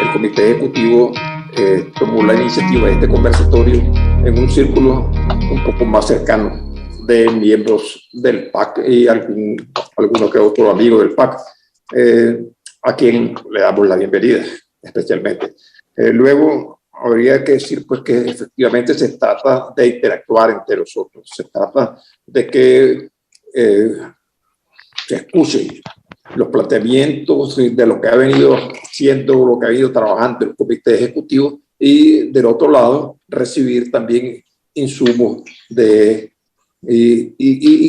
el comité ejecutivo tomó la iniciativa de este conversatorio en un círculo un poco más cercano de miembros del PAC y alguno que otro amigo del PAC, a quien le damos la bienvenida especialmente. Luego, habría que decir pues, que efectivamente se trata de interactuar entre nosotros, se trata de que se escuchen los planteamientos de lo que ha venido haciendo, lo que ha venido trabajando el comité ejecutivo, y del otro lado recibir también insumos y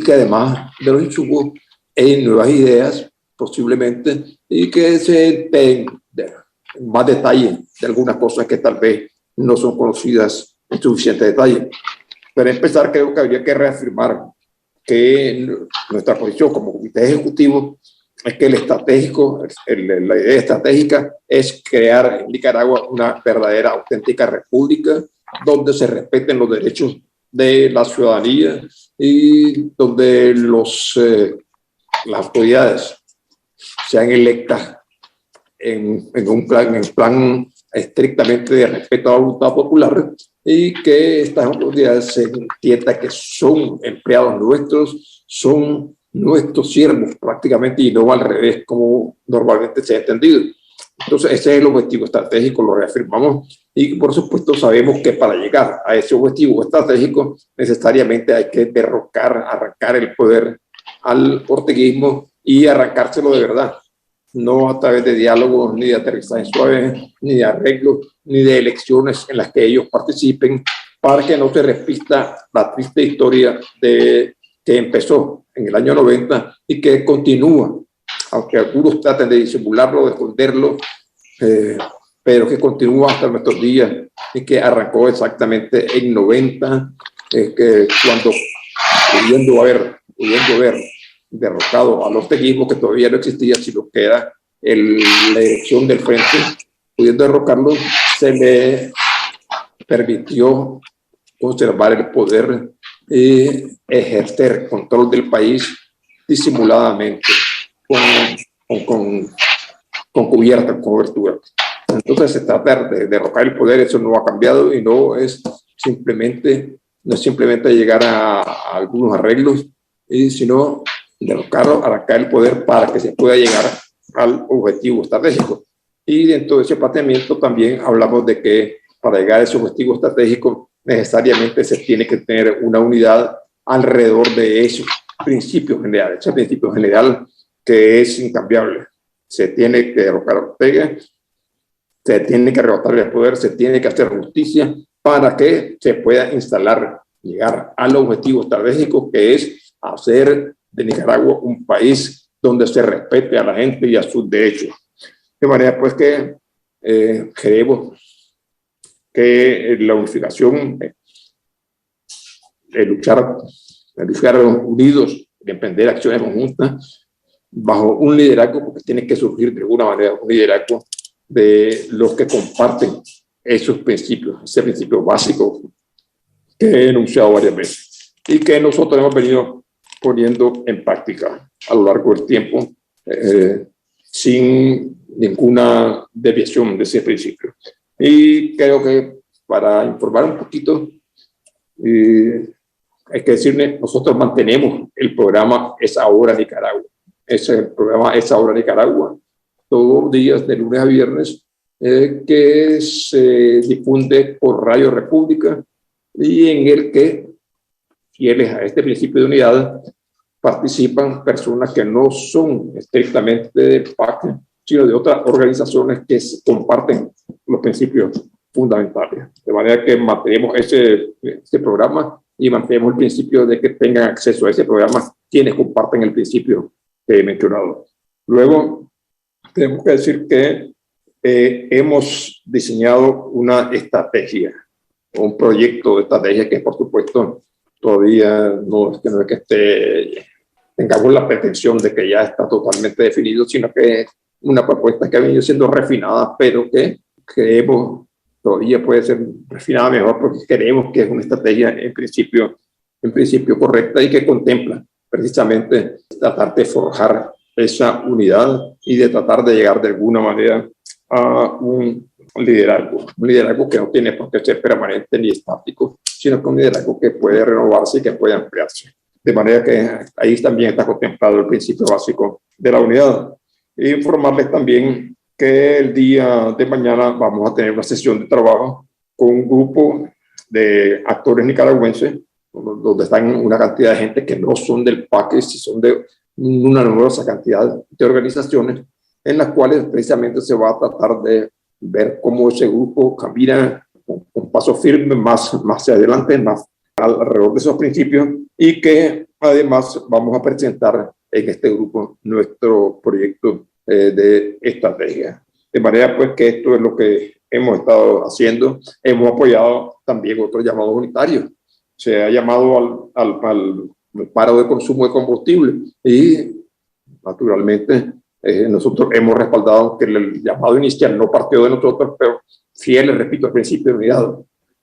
que además de los insumos hay nuevas ideas posiblemente y que se den más detalle de algunas cosas que tal vez no son conocidas en suficiente detalle. Para empezar, creo que habría que reafirmar que nuestra posición como comité ejecutivo es que la idea estratégica es crear en Nicaragua una verdadera, auténtica república donde se respeten los derechos de la ciudadanía y donde las autoridades sean electas en un plan estrictamente de respeto a la voluntad popular, y que estas autoridades se entienda que son empleados nuestros, son nuestros siervos prácticamente, y no al revés como normalmente se ha entendido. Entonces ese es el objetivo estratégico, lo reafirmamos, y por supuesto sabemos que para llegar a ese objetivo estratégico necesariamente hay que arrancar el poder al orteguismo y arrancárselo de verdad, no a través de diálogos, ni de aterrizaje suave, ni de arreglos, ni de elecciones en las que ellos participen, para que no se repita la triste historia que empezó en el año 90 y que continúa, aunque algunos traten de disimularlo, de esconderlo, pero que continúa hasta nuestros días, y que arrancó exactamente en 90, cuando pudiendo haber derrotado al orteguismo, que todavía no existía, sino que era la dirección del frente, pudiendo derrocarlo, se le permitió conservar el poder y ejercer control del país disimuladamente, con cobertura. Entonces se trata de derrocar el poder. Eso no ha cambiado y no es simplemente llegar a algunos arreglos, sino derrocarlo, arrancar el poder para que se pueda llegar al objetivo estratégico. Y dentro de ese planteamiento también hablamos de que para llegar a ese objetivo estratégico necesariamente se tiene que tener una unidad alrededor de esos principios generales, ese principio general que es incambiable. Se tiene que derrocar a Ortega, se tiene que arrebatarle el poder, se tiene que hacer justicia para que se pueda llegar al objetivo estratégico, que es hacer de Nicaragua un país donde se respete a la gente y a sus derechos. De manera pues que creemos que la unificación, de luchar unidos, de emprender acciones conjuntas bajo un liderazgo, porque tiene que surgir de alguna manera un liderazgo de los que comparten esos principios, ese principio básico que he enunciado varias veces y que nosotros hemos venido poniendo en práctica a lo largo del tiempo, sin ninguna desviación de ese principio. Y creo que para informar un poquito, hay que decirle, nosotros mantenemos el programa Es Ahora Nicaragua. El programa Es Ahora Nicaragua, todos los días de lunes a viernes, que se difunde por Radio República, y en el que, fieles a este principio de unidad, participan personas que no son estrictamente del PAC, sino de otras organizaciones que comparten los principios fundamentales. De manera que mantenemos ese programa y mantenemos el principio de que tengan acceso a ese programa quienes comparten el principio que he mencionado. Luego, tenemos que decir que hemos diseñado una estrategia, un proyecto de estrategia que, por supuesto, todavía no es que tengamos la pretensión de que ya está totalmente definido, sino que es una propuesta que ha venido siendo refinada, pero que creemos todavía puede ser refinada mejor, porque creemos que es una estrategia en principio correcta y que contempla precisamente tratar de forjar esa unidad y de tratar de llegar de alguna manera a un un liderazgo que no tiene por qué ser permanente ni estático, sino que un liderazgo que puede renovarse y que puede ampliarse. De manera que ahí también está contemplado el principio básico de la unidad. E informarles también que el día de mañana vamos a tener una sesión de trabajo con un grupo de actores nicaragüenses, donde están una cantidad de gente que no son del PAC, si son de una numerosa cantidad de organizaciones, en las cuales precisamente se va a tratar de ver cómo ese grupo camina con paso firme más hacia adelante, más alrededor de esos principios, y que además vamos a presentar en este grupo nuestro proyecto de estrategia. De manera pues que esto es lo que hemos estado haciendo. Hemos apoyado también otros llamados unitarios. Se ha llamado al paro de consumo de combustible y naturalmente nosotros hemos respaldado que el llamado inicial no partió de nosotros, pero fieles, repito, al principio de unidad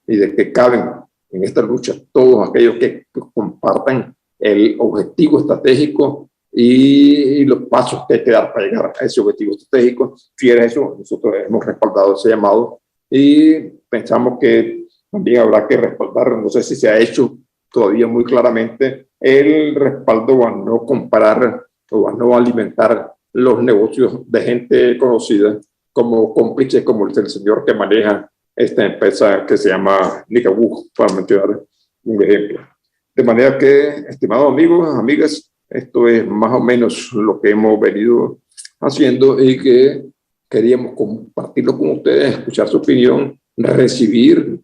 y de que caben en esta lucha todos aquellos que compartan el objetivo estratégico y los pasos que hay que dar para llegar a ese objetivo estratégico. Fieles a eso, nosotros hemos respaldado ese llamado y pensamos que también habrá que respaldar, no sé si se ha hecho todavía muy claramente, el respaldo a no comparar o a no alimentar los negocios de gente conocida como cómplices, como el señor que maneja esta empresa que se llama Nicabú, para mencionar un ejemplo. De manera que, estimados amigos, amigas, esto es más o menos lo que hemos venido haciendo y que queríamos compartirlo con ustedes, escuchar su opinión, recibir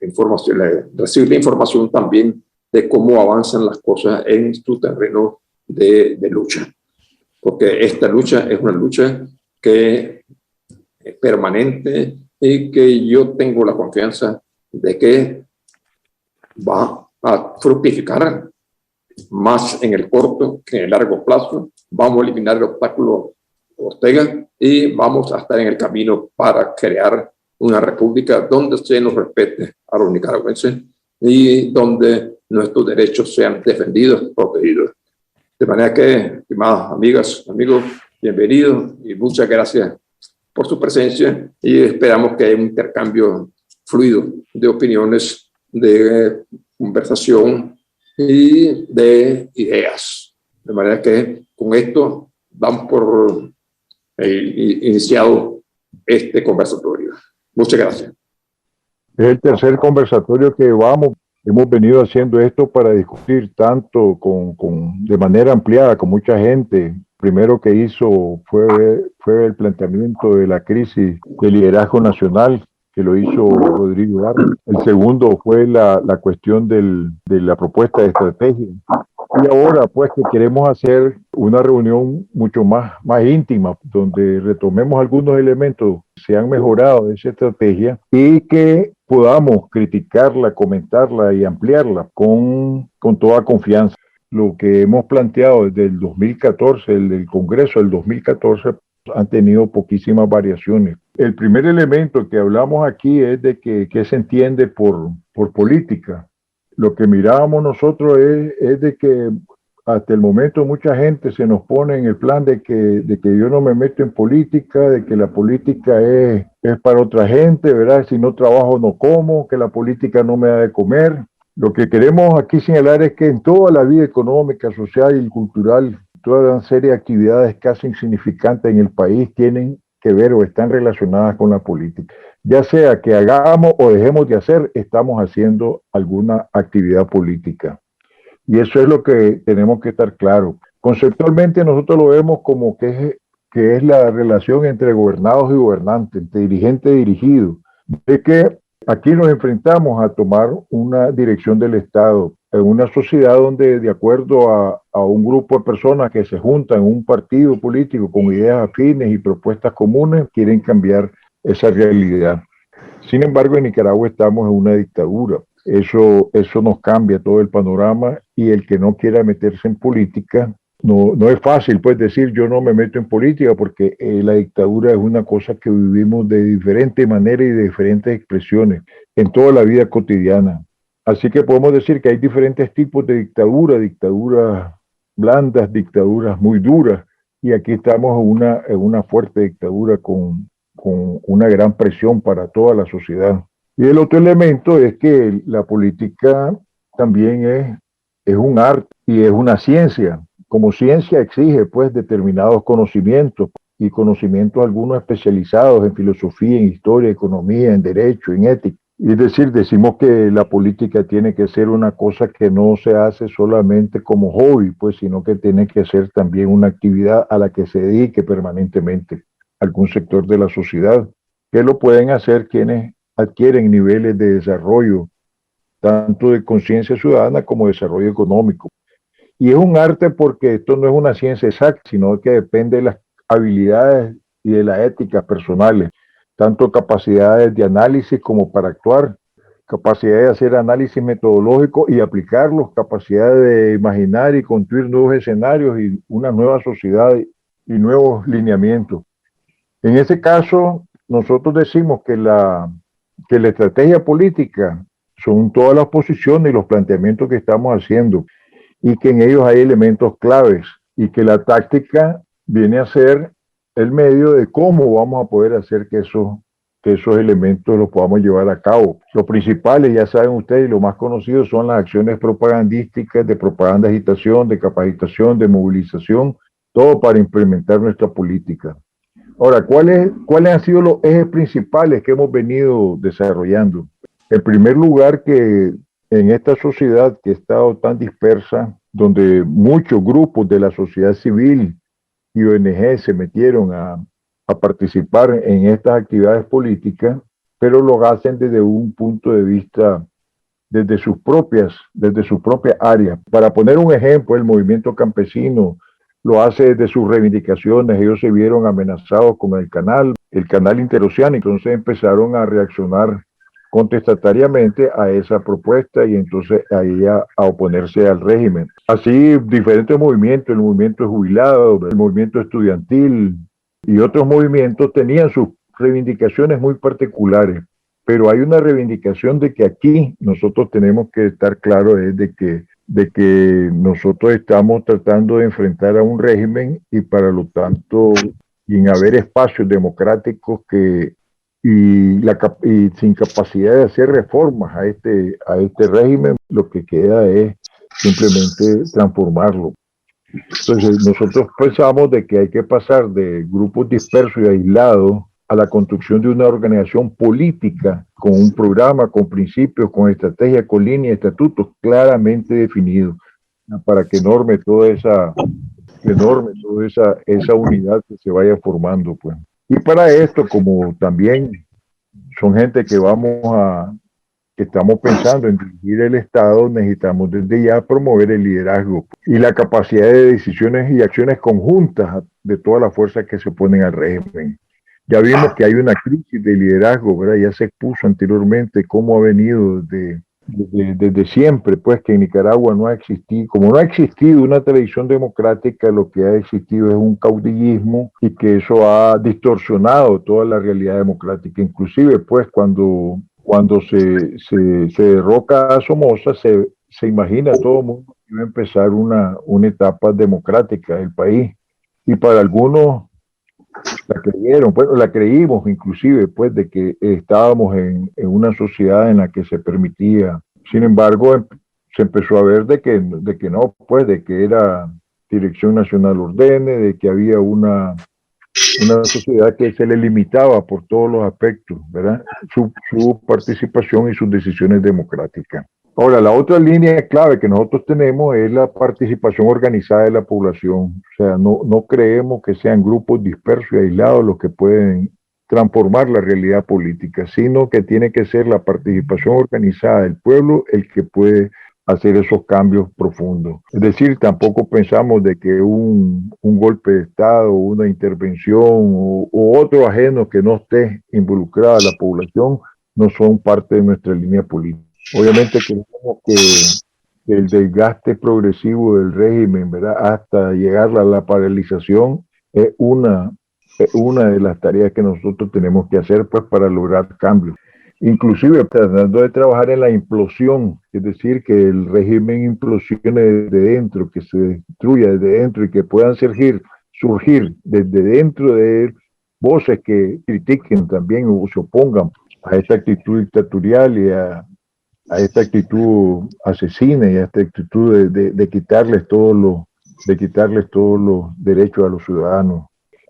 la información también de cómo avanzan las cosas en su terreno de lucha. Porque esta lucha es una lucha que es permanente y que yo tengo la confianza de que va a fructificar más en el corto que en el largo plazo. Vamos a eliminar el obstáculo Ortega y vamos a estar en el camino para crear una república donde se nos respete a los nicaragüenses y donde nuestros derechos sean defendidos, protegidos. De manera que, estimadas amigas, amigos, bienvenidos y muchas gracias por su presencia y esperamos que haya un intercambio fluido de opiniones, de conversación y de ideas. De manera que con esto damos por iniciado este conversatorio. Muchas gracias. Es el tercer conversatorio que hemos venido haciendo esto para discutir tanto de manera ampliada con mucha gente. Primero que hizo fue el planteamiento de la crisis de liderazgo nacional, que lo hizo Rodrigo Barros. El segundo fue la cuestión de la propuesta de estrategia. Y ahora pues que queremos hacer una reunión mucho más íntima, donde retomemos algunos elementos que se han mejorado de esa estrategia y que podamos criticarla, comentarla y ampliarla con toda confianza. Lo que hemos planteado desde el 2014, el Congreso del 2014, han tenido poquísimas variaciones. El primer elemento que hablamos aquí es de que se entiende por política. Lo que mirábamos nosotros es de que hasta el momento mucha gente se nos pone en el plan de que yo no me meto en política, de que la política es para otra gente, ¿verdad? Si no trabajo no como, que la política no me da de comer. Lo que queremos aquí señalar es que en toda la vida económica, social y cultural, toda una serie de actividades casi insignificantes en el país tienen que ver o están relacionadas con la política. Ya sea que hagamos o dejemos de hacer, estamos haciendo alguna actividad política. Y eso es lo que tenemos que estar claro. Conceptualmente nosotros lo vemos como que es la relación entre gobernados y gobernantes, entre dirigente y dirigido. De que aquí nos enfrentamos a tomar una dirección del Estado en una sociedad donde, de acuerdo a un grupo de personas que se juntan en un partido político con ideas afines y propuestas comunes, quieren cambiar esa realidad. Sin embargo, en Nicaragua estamos en una dictadura. Eso nos cambia todo el panorama y el que no quiera meterse en política, no es fácil pues decir yo no me meto en política porque la dictadura es una cosa que vivimos de diferente manera y de diferentes expresiones en toda la vida cotidiana. Así que podemos decir que hay diferentes tipos de dictaduras blandas, dictaduras muy duras, y aquí estamos en una fuerte dictadura con con una gran presión para toda la sociedad. Y el otro elemento es que la política también es un arte y es una ciencia. Como ciencia exige pues determinados conocimientos y conocimientos algunos especializados en filosofía, en historia, economía, en derecho, en ética. Es decir, decimos que la política tiene que ser una cosa que no se hace solamente como hobby, pues, sino que tiene que ser también una actividad a la que se dedique permanentemente algún sector de la sociedad, que lo pueden hacer quienes adquieren niveles de desarrollo, tanto de conciencia ciudadana como de desarrollo económico. Y es un arte porque esto no es una ciencia exacta, sino que depende de las habilidades y de las éticas personales, tanto capacidades de análisis como para actuar, capacidad de hacer análisis metodológico y aplicarlos, capacidad de imaginar y construir nuevos escenarios y una nueva sociedad y nuevos lineamientos. En ese caso, nosotros decimos que que la estrategia política son todas las posiciones y los planteamientos que estamos haciendo y que en ellos hay elementos claves y que la táctica viene a ser el medio de cómo vamos a poder hacer que esos elementos los podamos llevar a cabo. Los principales, ya saben ustedes, y los más conocidos son las acciones propagandísticas, de propaganda, agitación, de capacitación, de movilización, todo para implementar nuestra política. Ahora, ¿cuáles han sido los ejes principales que hemos venido desarrollando? En primer lugar, que en esta sociedad que ha estado tan dispersa, donde muchos grupos de la sociedad civil y ONG se metieron a participar en estas actividades políticas, pero lo hacen desde un punto de vista, desde sus propias áreas. Para poner un ejemplo, el movimiento campesino lo hace desde sus reivindicaciones. Ellos se vieron amenazados con el canal interoceánico, entonces empezaron a reaccionar contestatariamente a esa propuesta y entonces ahí a oponerse al régimen. Así diferentes movimientos, el movimiento de jubilados, el movimiento estudiantil y otros movimientos tenían sus reivindicaciones muy particulares, pero hay una reivindicación de que aquí nosotros tenemos que estar claros es de que nosotros estamos tratando de enfrentar a un régimen y para lo tanto, sin haber espacios democráticos y sin capacidad de hacer reformas a este régimen, lo que queda es simplemente transformarlo. Entonces nosotros pensamos de que hay que pasar de grupos dispersos y aislados a la construcción de una organización política con un programa, con principios, con estrategias, con líneas, estatutos claramente definidos para que norme toda esa unidad que se vaya formando, pues. Y para esto, como también son gente que estamos pensando en dirigir el Estado, necesitamos desde ya promover el liderazgo y la capacidad de decisiones y acciones conjuntas de todas las fuerzas que se oponen al régimen. Ya vimos que hay una crisis de liderazgo, ¿verdad? Ya se expuso anteriormente cómo ha venido desde siempre, pues que en Nicaragua no ha existido, como no ha existido una tradición democrática, lo que ha existido es un caudillismo y que eso ha distorsionado toda la realidad democrática. Inclusive, pues cuando se derroca a Somoza, se imagina a todo el mundo que iba a empezar una etapa democrática del país. Y para algunos la creyeron, bueno, la creímos inclusive, pues, de que estábamos en una sociedad en la que se permitía. Sin embargo, se empezó a ver de que no, pues, de que era Dirección Nacional Ordene, de que había una sociedad que se le limitaba por todos los aspectos, ¿verdad? Su participación y sus decisiones democráticas. Ahora, la otra línea clave que nosotros tenemos es la participación organizada de la población. O sea, no creemos que sean grupos dispersos y aislados los que pueden transformar la realidad política, sino que tiene que ser la participación organizada del pueblo el que puede hacer esos cambios profundos. Es decir, tampoco pensamos de que un golpe de Estado, una intervención o otro ajeno que no esté involucrada a la población no son parte de nuestra línea política. Obviamente creemos que el desgaste progresivo del régimen, ¿verdad?, hasta llegar a la paralización es una de las tareas que nosotros tenemos que hacer, pues, para lograr cambios. Inclusive tratando de trabajar en la implosión, es decir, que el régimen implosione desde dentro, que se destruya desde dentro y que puedan surgir desde dentro de él voces que critiquen también o se opongan a esta actitud dictatorial y a esta actitud asesina y a esta actitud de quitarles todos los derechos a los ciudadanos.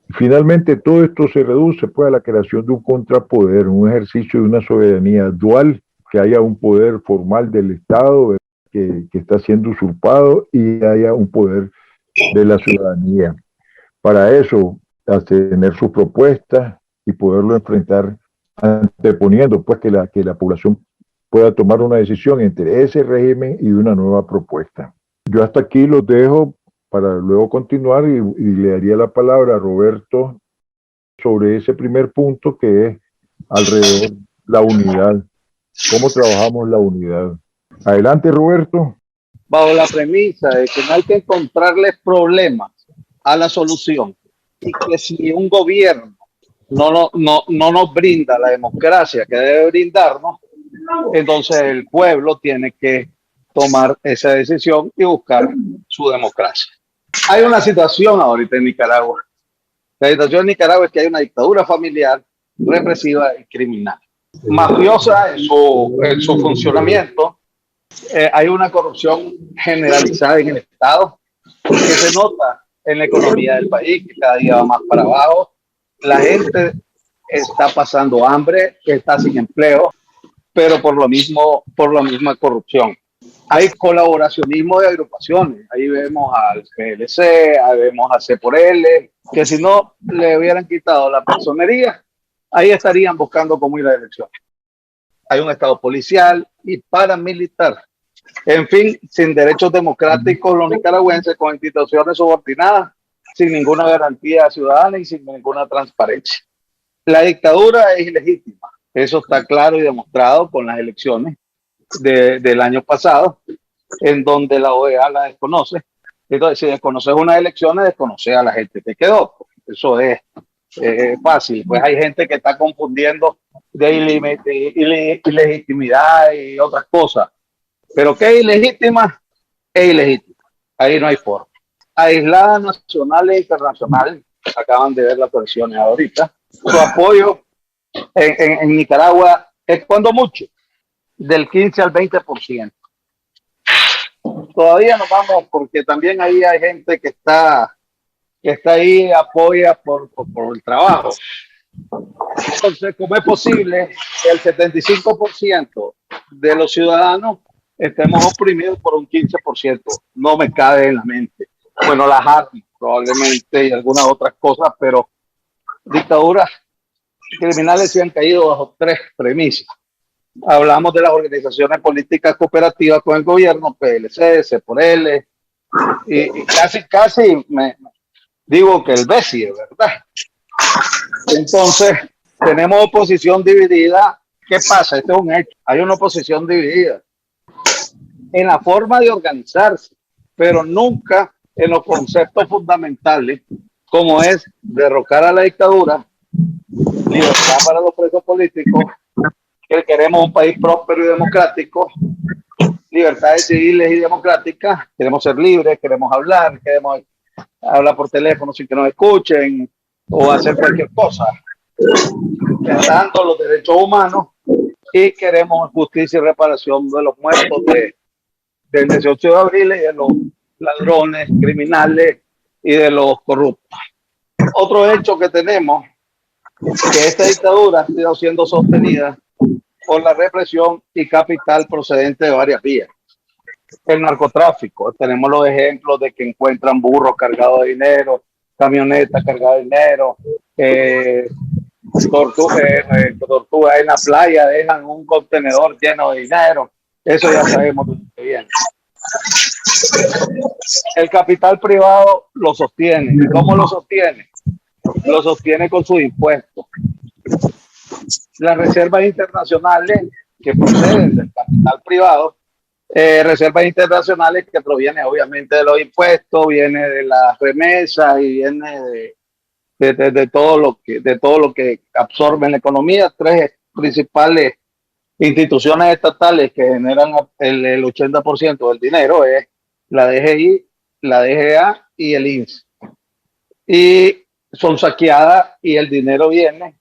Y finalmente todo esto se reduce pues a la creación de un contrapoder, un ejercicio de una soberanía dual, que haya un poder formal del Estado que está siendo usurpado y haya un poder de la ciudadanía. Para eso, a tener sus propuestas y poderlo enfrentar anteponiendo pues que la población pueda tomar una decisión entre ese régimen y una nueva propuesta. Yo hasta aquí los dejo para luego continuar y le daría la palabra a Roberto sobre ese primer punto que es alrededor la unidad. ¿Cómo trabajamos la unidad? Adelante, Roberto. Bajo la premisa de que no hay que encontrarles problemas a la solución y que si un gobierno no nos brinda la democracia que debe brindarnos, entonces el pueblo tiene que tomar esa decisión y buscar su democracia. Hay una situación ahorita en Nicaragua. La situación en Nicaragua es que hay una dictadura familiar, represiva y criminal. Mafiosa en su funcionamiento. Hay una corrupción generalizada en el Estado que se nota en la economía del país, que cada día va más para abajo. La gente está pasando hambre, está sin empleo, pero por la misma corrupción. Hay colaboracionismo de agrupaciones. Ahí vemos al PLC, ahí vemos a C por L, que si no le hubieran quitado la personería, ahí estarían buscando cómo ir a la elección. Hay un Estado policial y paramilitar. En fin, sin derechos democráticos los nicaragüenses, con instituciones subordinadas, sin ninguna garantía ciudadana y sin ninguna transparencia. La dictadura es ilegítima. Eso está claro y demostrado con las elecciones del año pasado, en donde la OEA la desconoce. Entonces, si desconoces unas elecciones, desconoces a la gente que quedó. Eso es fácil. Pues hay gente que está confundiendo de ilegitimidad y otras cosas. Pero ¿qué es ilegítima? Es ilegítima. Ahí no hay forma. Aislada nacional e internacional, acaban de ver las versiones ahorita, su apoyo en Nicaragua es cuando mucho, del 15 al 20%. Todavía no vamos, porque también ahí hay gente que está ahí, apoya por el trabajo. Entonces, ¿cómo es posible que el 75% de los ciudadanos estemos oprimidos por un 15%? No me cabe en la mente. Bueno, las armas probablemente y algunas otras cosas, pero dictaduras criminales se han caído bajo tres premisas. Hablamos de las organizaciones políticas cooperativas con el gobierno, PLC, C por L, y casi me digo que el BESI, ¿verdad? Entonces, tenemos oposición dividida. ¿Qué pasa? Este es un hecho. Hay una oposición dividida en la forma de organizarse, pero nunca en los conceptos fundamentales, como es derrocar a la dictadura, libertad para los presos políticos, que queremos un país próspero y democrático, libertades civiles y democráticas, queremos ser libres, queremos queremos hablar por teléfono sin que nos escuchen o hacer cualquier cosa, respetando los derechos humanos, y queremos justicia y reparación de los muertos del 18 de abril y de los ladrones, criminales y de los corruptos. Otro hecho que tenemos es que esta dictadura ha sido siendo sostenida por la represión y capital procedente de varias vías. El narcotráfico, tenemos los ejemplos de que encuentran burros cargados de dinero, camionetas cargadas de dinero, tortugas en la playa dejan un contenedor lleno de dinero. Eso ya sabemos de dónde viene. El capital privado lo sostiene. ¿Cómo lo sostiene? Lo sostiene con sus impuestos. Las reservas internacionales que proceden del capital privado, reservas internacionales que provienen obviamente de los impuestos, viene de las remesas y viene de todo lo que absorbe en la economía. Tres principales instituciones estatales que generan el 80% del dinero es la DGI, la DGA y el INSS. Y son saqueadas y el dinero viene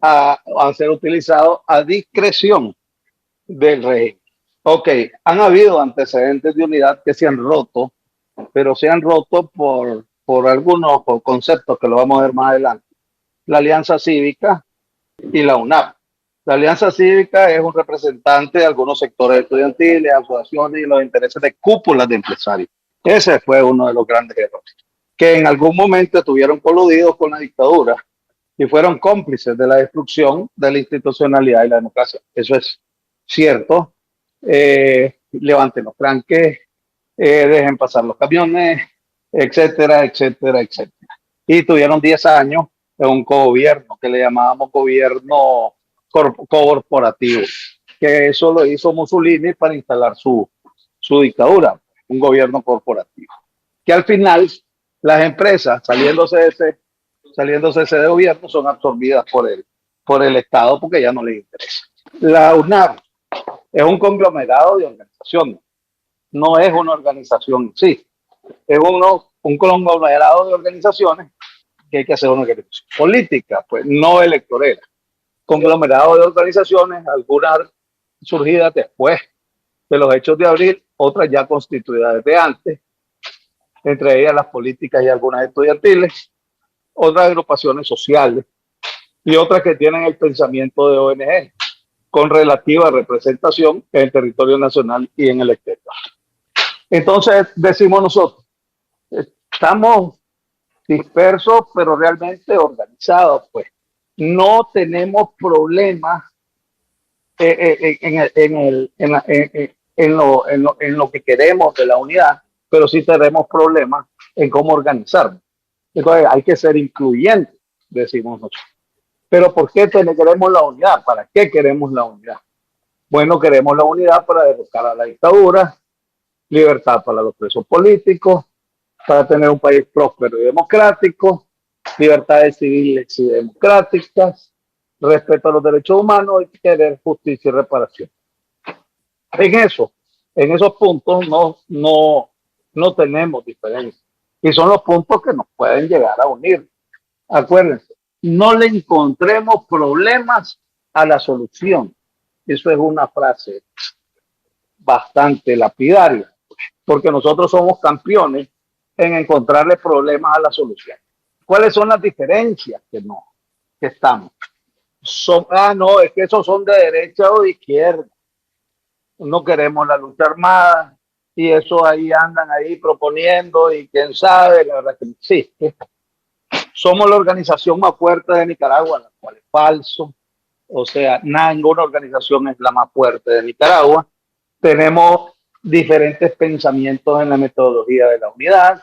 a ser utilizado a discreción del régimen. Ok, han habido antecedentes de unidad que se han roto, pero se han roto por algunos conceptos que lo vamos a ver más adelante. La Alianza Cívica y la UNAP. La Alianza Cívica es un representante de algunos sectores estudiantiles, asociaciones y los intereses de cúpulas de empresarios. Ese fue uno de los grandes errores, que en algún momento estuvieron coludidos con la dictadura y fueron cómplices de la destrucción de la institucionalidad y la democracia. Eso es cierto. Levanten los tranques, dejen pasar los camiones, etcétera, etcétera, etcétera. Y tuvieron 10 años en un cogobierno que le llamábamos gobierno corporativo, que eso lo hizo Mussolini para instalar su dictadura, un gobierno corporativo. Que al final las empresas, saliéndose de ese gobierno, son absorbidas por el Estado porque ya no les interesa. La UNAP es un conglomerado de organizaciones, no es una organización en sí, es un conglomerado de organizaciones que hay que hacer una organización política, pues no electorera. Conglomerado de organizaciones, algunas surgidas después de los hechos de abril, otras ya constituidas desde antes, entre ellas las políticas y algunas estudiantiles, otras agrupaciones sociales y otras que tienen el pensamiento de ONG con relativa representación en el territorio nacional y en el exterior. Entonces decimos nosotros, estamos dispersos pero realmente organizados, pues no tenemos problemas en lo que queremos de la unidad, pero sí tenemos problemas en cómo organizarnos. Entonces hay que ser incluyentes, decimos nosotros. Pero ¿por qué queremos la unidad? ¿Para qué queremos la unidad? Bueno, queremos la unidad para derrocar a la dictadura, libertad para los presos políticos, para tener un país próspero y democrático, libertades civiles y democráticas, respeto a los derechos humanos y querer justicia y reparación. En esos puntos no tenemos diferencia. Y son los puntos que nos pueden llegar a unir. Acuérdense, no le encontremos problemas a la solución. Eso es una frase bastante lapidaria, porque nosotros somos campeones en encontrarle problemas a la solución. ¿Cuáles son las diferencias que estamos? No, es que esos son de derecha o de izquierda. No queremos la lucha armada y eso ahí andan ahí proponiendo y quién sabe, la verdad que existe. Somos la organización más fuerte de Nicaragua, lo cual es falso. O sea, ninguna organización es la más fuerte de Nicaragua. Tenemos diferentes pensamientos en la metodología de la unidad,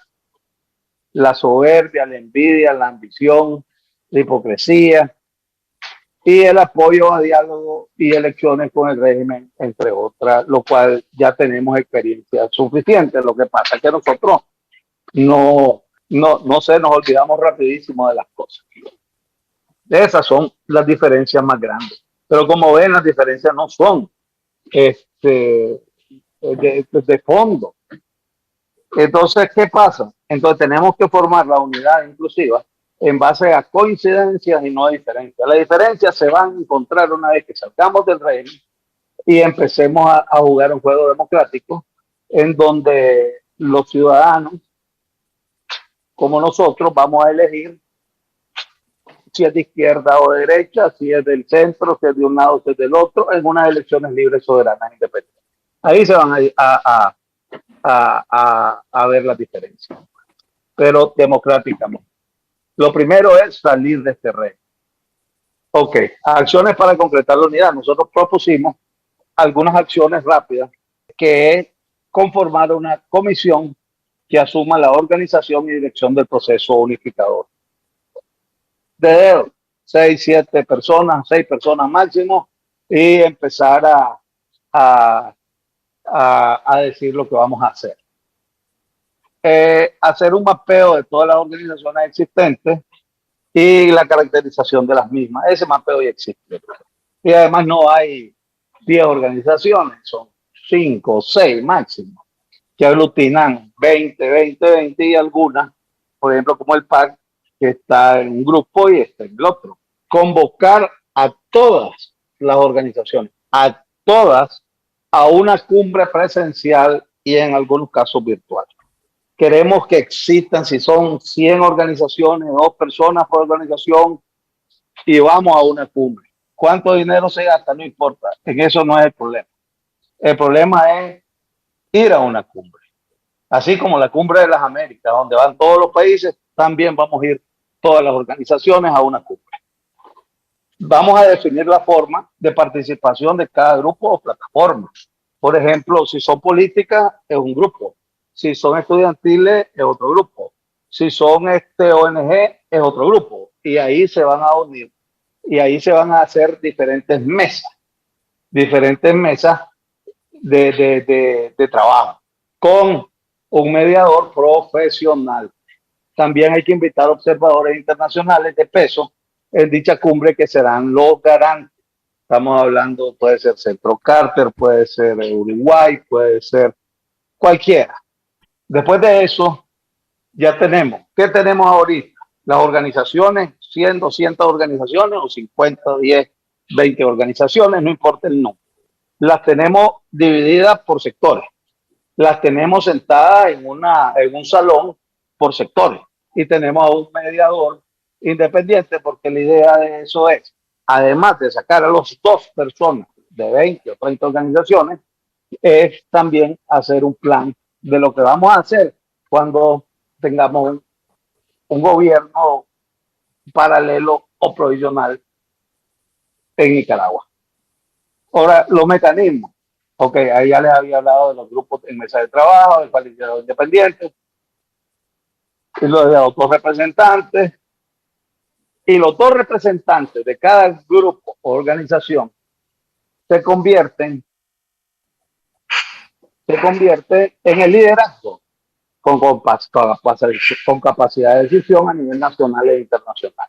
la soberbia, la envidia, la ambición, la hipocresía y el apoyo a diálogo y elecciones con el régimen, entre otras, lo cual ya tenemos experiencia suficiente. Lo que pasa es que nosotros no nos olvidamos rapidísimo de las cosas. Esas son las diferencias más grandes. Pero como ven, las diferencias no son de fondo. Entonces, ¿qué pasa? Entonces tenemos que formar la unidad inclusiva en base a coincidencias y no diferencias. Las diferencias se van a encontrar una vez que salgamos del régimen y empecemos a jugar un juego democrático en donde los ciudadanos, como nosotros, vamos a elegir si es de izquierda o de derecha, si es del centro, si es de un lado, si es del otro, en unas elecciones libres, soberanas e independientes. Ahí se van a ver las diferencias, pero democráticamente. Lo primero es salir de este régimen. Ok, acciones para concretar la unidad. Nosotros propusimos algunas acciones rápidas, que es conformar una comisión que asuma la organización y dirección del proceso unificador. De 6 personas máximo, y empezar a decir lo que vamos a hacer. Hacer un mapeo de todas las organizaciones existentes y la caracterización de las mismas. Ese mapeo ya existe. Y además no hay 10 organizaciones, son 5 o 6 máximo, que aglutinan 20 y algunas, por ejemplo, como el PAC, que está en un grupo y está en el otro. Convocar a todas las organizaciones, a todas, a una cumbre presencial y en algunos casos virtual. Queremos que existan, si son 100 organizaciones, 2 personas por organización, y vamos a una cumbre. ¿Cuánto dinero se gasta? No importa, en eso no es el problema. El problema es ir a una cumbre. Así como la cumbre de las Américas, donde van todos los países, también vamos a ir todas las organizaciones a una cumbre. Vamos a definir la forma de participación de cada grupo o plataforma. Por ejemplo, si son políticas, es un grupo. Si son estudiantiles, es otro grupo. Si son ONG, es otro grupo. Y ahí se van a unir. Y ahí se van a hacer diferentes mesas de trabajo con un mediador profesional. También hay que invitar observadores internacionales de peso en dicha cumbre que serán los garantes. Estamos hablando, puede ser Centro Carter, puede ser Uruguay, puede ser cualquiera. Después de eso, ya tenemos. ¿Qué tenemos ahorita? Las organizaciones, 100, 200 organizaciones o 50, 10, 20 organizaciones, no importa el número. Las tenemos divididas por sectores. Las tenemos sentadas en un salón por sectores. Y tenemos a un mediador independiente, porque la idea de eso es, además de sacar a las 2 personas de 20 o 30 organizaciones, es también hacer un plan de lo que vamos a hacer cuando tengamos un gobierno paralelo o provisional en Nicaragua. Ahora, los mecanismos. Ok, ahí ya les había hablado de los grupos en mesa de trabajo, de coaliciones independientes, y los de los 2 representantes. Y los 2 representantes de cada grupo o organización se convierten en el liderazgo con capacidad de decisión a nivel nacional e internacional.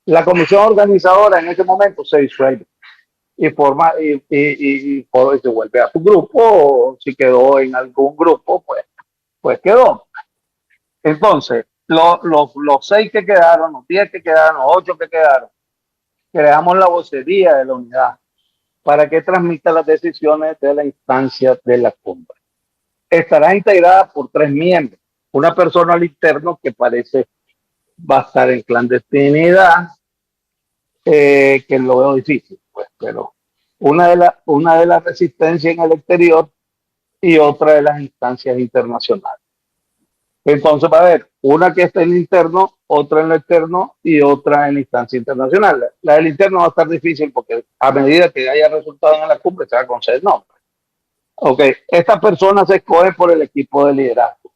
La comisión organizadora en ese momento se disuelve y se vuelve a su grupo, o si quedó en algún grupo, pues quedó. Entonces, los 6 que quedaron, los 10 que quedaron, los 8 que quedaron, creamos la vocería de la unidad para que transmita las decisiones de la instancia de la cumbre. Estará integrada por 3 miembros. Una persona al interno que parece va a estar en clandestinidad, que lo veo difícil, pues, pero una de las resistencias en el exterior y otra de las instancias internacionales. Entonces va a haber una que está en el interno, otra en el externo y otra en la instancia internacional. La del interno va a estar difícil porque a medida que haya resultados en la cumbre se va a conceder nombres. Ok, esta persona se escoge por el equipo de liderazgo,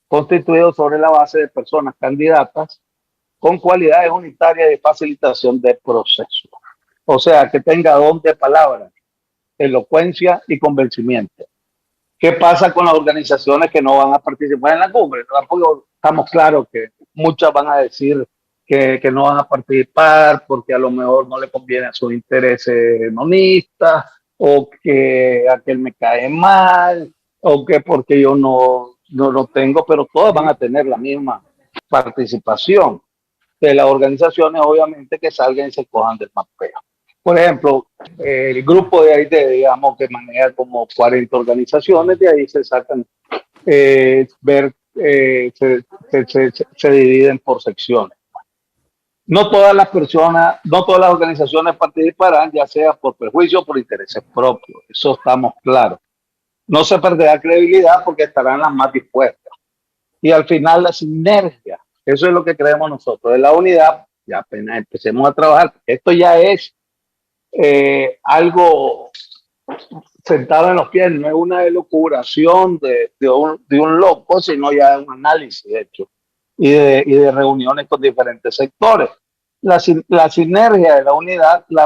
constituido sobre la base de personas candidatas con cualidades unitarias de facilitación de proceso. O sea, que tenga don de palabra, elocuencia y convencimiento. ¿Qué pasa con las organizaciones que no van a participar en la cumbre? Tampoco estamos claros que muchas van a decir que no van a participar porque a lo mejor no le conviene a sus intereses monistas, o que aquel me cae mal, o que porque yo no lo tengo, pero todas van a tener la misma participación de las organizaciones, obviamente, que salgan y se cojan del mapeo. Por ejemplo, el grupo de ahí, digamos, que maneja como 40 organizaciones, de ahí se sacan, se dividen por secciones. No todas las personas, no todas las organizaciones participarán, ya sea por prejuicio o por intereses propios. Eso estamos claros. No se perderá credibilidad porque estarán las más dispuestas. Y al final la sinergia, eso es lo que creemos nosotros, de la unidad, ya apenas empecemos a trabajar. Esto ya es algo sentado en los pies, no es una elucubración de un loco, sino ya un análisis hecho y de reuniones con diferentes sectores. La sinergia de la unidad la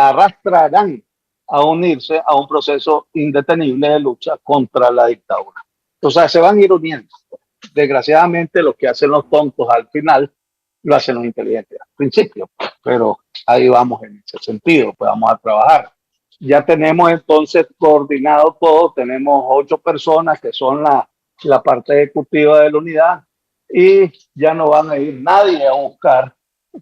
arrastrarán a unirse a un proceso indetenible de lucha contra la dictadura. O sea, se van a ir uniendo. Desgraciadamente, lo que hacen los tontos al final lo hacen los inteligentes al principio, pero ahí vamos en ese sentido, pues vamos a trabajar. Ya tenemos entonces coordinado todo, tenemos 8 personas que son la parte ejecutiva de la unidad, y ya no van a ir nadie a buscar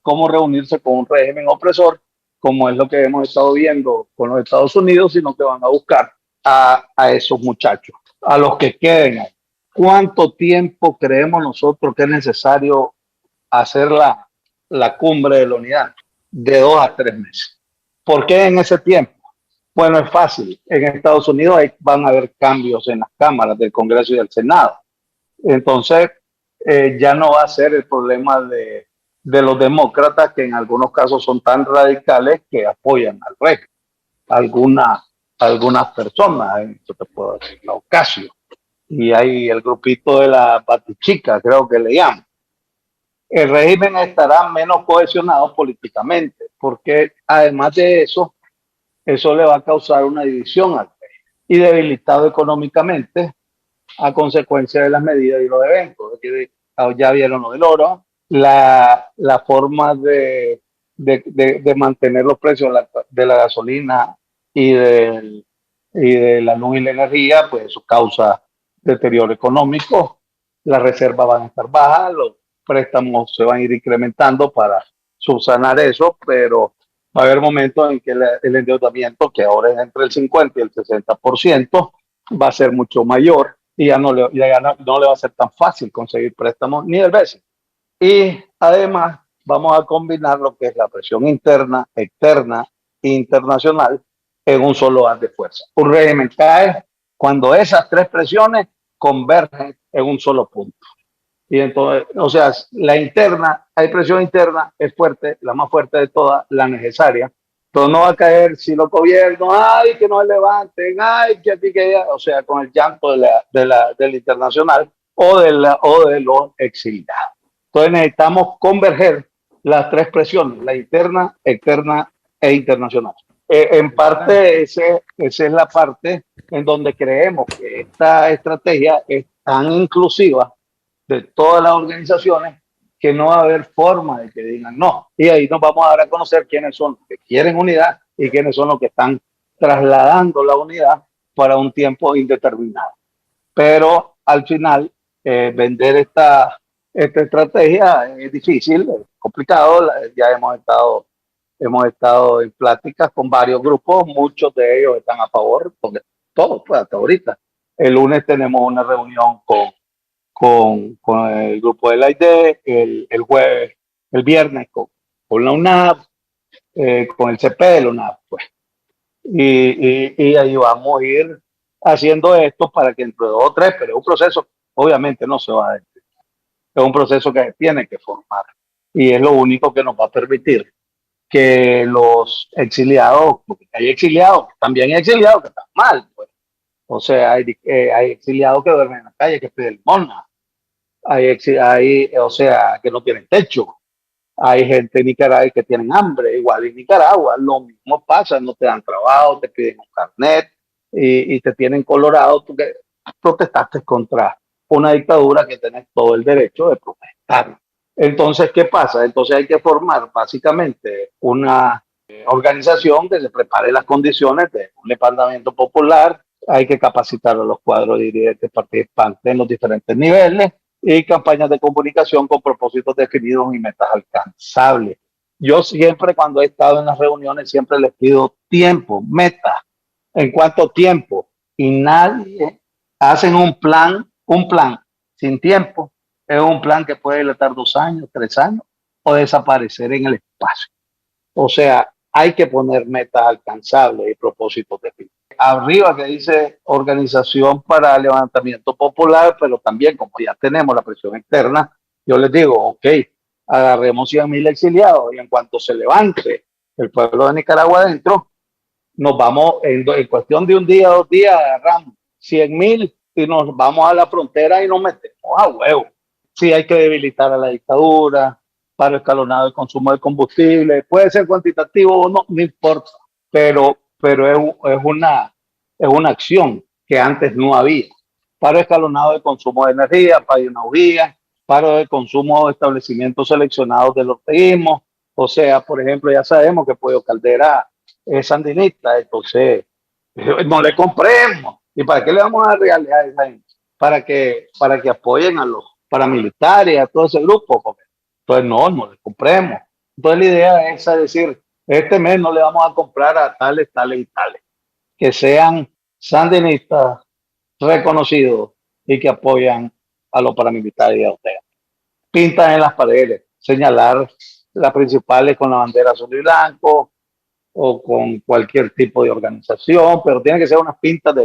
cómo reunirse con un régimen opresor, como es lo que hemos estado viendo con los Estados Unidos, sino que van a buscar a esos muchachos, a los que queden ahí. ¿Cuánto tiempo creemos nosotros que es necesario hacer la cumbre de la unidad? De 2 a 3 meses. ¿Por qué en ese tiempo? Bueno, es fácil. En Estados Unidos van a haber cambios en las cámaras del Congreso y del Senado. Entonces, ya no va a ser el problema de los demócratas, que en algunos casos son tan radicales que apoyan al régimen. Algunas personas, yo te puedo decir, la Ocasio, y hay el grupito de la Batichica, creo que le llaman. El régimen estará menos cohesionado políticamente, porque además de eso le va a causar una división al régimen y debilitado económicamente a consecuencia de las medidas y los eventos. Ya vieron lo del oro, la forma de mantener los precios de la gasolina y de la luz y la energía, pues eso causa deterioro económico, las reservas van a estar bajas, los préstamos se van a ir incrementando para subsanar eso, pero va a haber momentos en que el endeudamiento, que ahora es entre el 50 y el 60%, va a ser mucho mayor y ya no le va a ser tan fácil conseguir préstamos ni el BESI. Y además vamos a combinar lo que es la presión interna, externa e internacional en un solo haz de fuerza. Un régimen cae cuando esas tres presiones convergen en un solo punto. Y entonces, o sea, la interna, hay presión interna, es fuerte, la más fuerte de todas, la necesaria. Pero no va a caer si los gobiernos, ay, que no se levanten, ay, que aquí, que allá, o sea, con el llanto del internacional o de los exiliados. Entonces necesitamos converger las tres presiones, la interna, externa e internacional. En parte, esa es la parte en donde creemos que esta estrategia es tan inclusiva de todas las organizaciones que no va a haber forma de que digan no. Y ahí nos vamos a dar a conocer quiénes son los que quieren unidad y quiénes son los que están trasladando la unidad para un tiempo indeterminado. Pero al final, vender esta estrategia es difícil, es complicado. Ya hemos estado en pláticas con varios grupos, muchos de ellos están a favor, porque todos, pues hasta ahorita. El lunes tenemos una reunión con el grupo de la ID, el jueves, el viernes con la UNAP, con el CP de la UNAP, pues. Y ahí vamos a ir haciendo esto para que entre 2 o 3, pero es un proceso, obviamente no se va a detener. Es un proceso que se tiene que formar y es lo único que nos va a permitir que los exiliados, porque hay exiliados, también hay exiliados que están mal, pues. O sea, hay exiliados que duermen en la calle, que piden limosna. O sea, que no tienen techo. Hay gente en Nicaragua que tienen hambre, igual en Nicaragua, lo mismo pasa, no te dan trabajo, te piden un carnet y te tienen colorado porque protestaste contra una dictadura que tenés todo el derecho de protestar. Entonces, ¿qué pasa? Entonces hay que formar básicamente una organización que se prepare las condiciones de un levantamiento popular, hay que capacitar a los cuadros dirigentes participantes en los diferentes niveles y campañas de comunicación con propósitos definidos y metas alcanzables. Yo siempre, cuando he estado en las reuniones, siempre les pido tiempo, metas, en cuánto tiempo, y nadie hacen un plan sin tiempo. Es un plan que puede dilatar 2 años, 3 años o desaparecer en el espacio. O sea, hay que poner metas alcanzables y propósitos definidos. Arriba que dice Organización para Levantamiento Popular, pero también como ya tenemos la presión externa, yo les digo, ok, agarremos 100,000 exiliados y en cuanto se levante el pueblo de Nicaragua adentro, nos vamos en cuestión de un día, 2 días, agarramos 100,000 y nos vamos a la frontera y nos metemos a huevo. Sí, hay que debilitar a la dictadura, paro escalonado de consumo de combustible, puede ser cuantitativo o no, no importa, pero es una acción que antes no había. Paro escalonado de consumo de energía, payunauría, paro de consumo de establecimientos seleccionados del orteguismo. O sea, por ejemplo, ya sabemos que Pollo Caldera es sandinista, entonces no le compremos. ¿Y para qué le vamos a dar reales a esa gente? Para que apoyen a los paramilitares, a todo ese grupo. Entonces no les compremos. Entonces la idea es decir, este mes no le vamos a comprar a tales, tales y tales, que sean sandinistas reconocidos y que apoyan a los paramilitares y a ustedes. Pintan en las paredes, señalar las principales con la bandera azul y blanco o con cualquier tipo de organización, pero tienen que ser unas pintas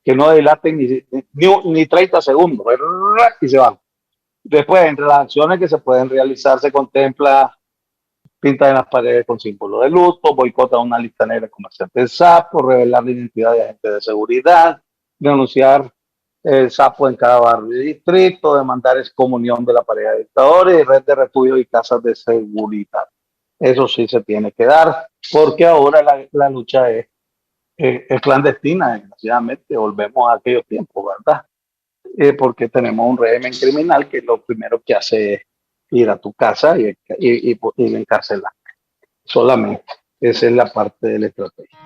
que no dilaten ni 30 segundos y se van. Después, entre las acciones que se pueden realizar, se contempla pintas en las paredes con símbolos de luto, boicota una lista negra de comerciantes de sapo, revelar la identidad de agentes de seguridad, denunciar el sapo en cada barrio y distrito, demandar excomunión de la pareja de dictadores y red de refugio y casas de seguridad. Eso sí se tiene que dar, porque ahora la lucha es clandestina, desgraciadamente, volvemos a aquellos tiempos, ¿verdad? Porque tenemos un régimen criminal que lo primero que hace es ir a tu casa y encarcelar. Solamente. Esa es la parte de la estrategia.